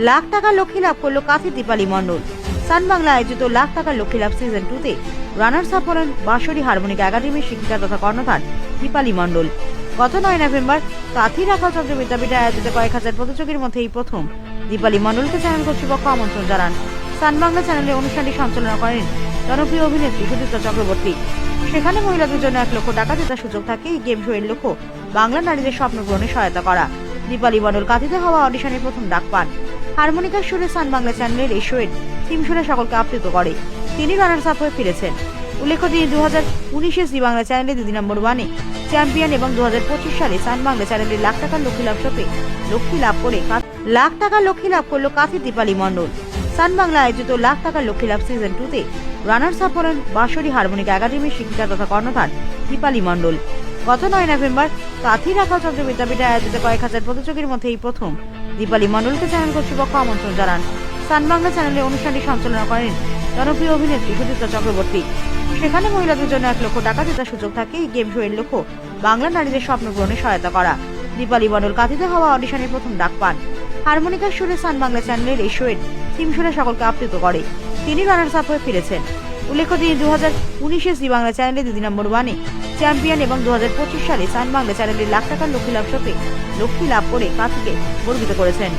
লাখ টাকার লক্ষ্মী লাভ করলো কাঁথি দীপালি মণ্ডল। সান বাংলা আয়োজিত লাখ টাকার লক্ষ্মী লাভ সিজন 2-তে রানার্স আপ হলেন বাঁশরী হারমোনিক একাডেমির শিক্ষিকা তথা কর্ণধার দীপালি মণ্ডল। গত 9 নভেম্বর কাঁথি রাখাল চন্দ্র বিদ্যাপীঠে আয়োজিত কয়েক হাজার প্রতিযোগীর মধ্যে এই প্রথম দীপালি মণ্ডলকে চ্যানেল কর্তৃপক্ষ আমন্ত্রণ জানান। সান বাংলা চ্যানেলে অনুষ্ঠানটি সঞ্চালনা করেন জনপ্রিয় অভিনেত্রী সুচিত্রা চক্রবর্তী। সেখানে মহিলাদের জন্য 1 লক্ষ টাকা জেতার সুযোগ থাকে। এই গেম শো এর লক্ষ্য বাংলা নারীদের স্বপ্ন পূরণে সহায়তা করা। দীপালি মণ্ডল কাঁথিতে হওয়া অডিশনের প্রথম ডাক পান। হারমোনিকার সুরে সান বাংলা চ্যানেলের এই শোয়ের থিম সুরে সকলকে আপ্লুত করে। তিনি রানার্স আপ হয়ে ফিরেছেন। উল্লেখ্য, তিনি 2019-এ জি বাংলা চ্যানেলে দিদি নম্বর 1-এ চ্যাম্পিয়ন এবং 2025 সালে সান বাংলা চ্যানেলের লাখ টাকার লক্ষ্মী লাভ শোতে লক্ষ্মী লাভ করে লাখ টাকার লক্ষ্মী লাভ করলো কাঁথি দীপালি মণ্ডল। সান বাংলা আয়োজিত লাখ টাকার লক্ষ্মী লাভ সিজন 2-তে রানার্স আপ হলেন বাঁশরী হারমোনিক একাডেমির শিক্ষিকা তথা কর্ণধার দীপালি মণ্ডল। গত 9 নভেম্বর কাঁথি রাখাল চন্দ্র বিদ্যাপীঠে আয়োজিত কয়েক হাজার প্রতিযোগীর মধ্যে এই প্রথম দীপালি মণ্ডলকে চ্যানেল কর্তৃপক্ষ আমন্ত্রণ জানান। সান বাংলা চ্যানেলে অনুষ্ঠানটি সঞ্চালনা করেন জনপ্রিয় অভিনেত্রী সুচিত্রা চক্রবর্তী। সেখানে মহিলাদের জন্য 1 লক্ষ টাকা জেতার সুযোগ থাকে। এই গেম শো এর লক্ষ্য বাংলা নারীদের স্বপ্ন পূরণে সহায়তা করা। দীপালি মণ্ডল কাঁথিতে হওয়া অডিশনের প্রথম ডাক পান। হারমোনিকার সুরে সান বাংলা চ্যানেলের এই শোয়ের থিম সুরে সকলকে আপ্লুত করে। তিনি রানার্স আপ হয়ে ফিরেছেন। উল্লেখ্য, তিনি 2019-এ জি বাংলা চ্যানেলে দিদি নম্বর 1-এ চ্যাম্পিয়ন এবং 2025 সালে সান বাংলা চ্যানেলের লাখ টাকার লক্ষ্মী লাভ শোতে লক্ষ্মী লাভ করে কাঁথিকে গর্বিত করেছেন।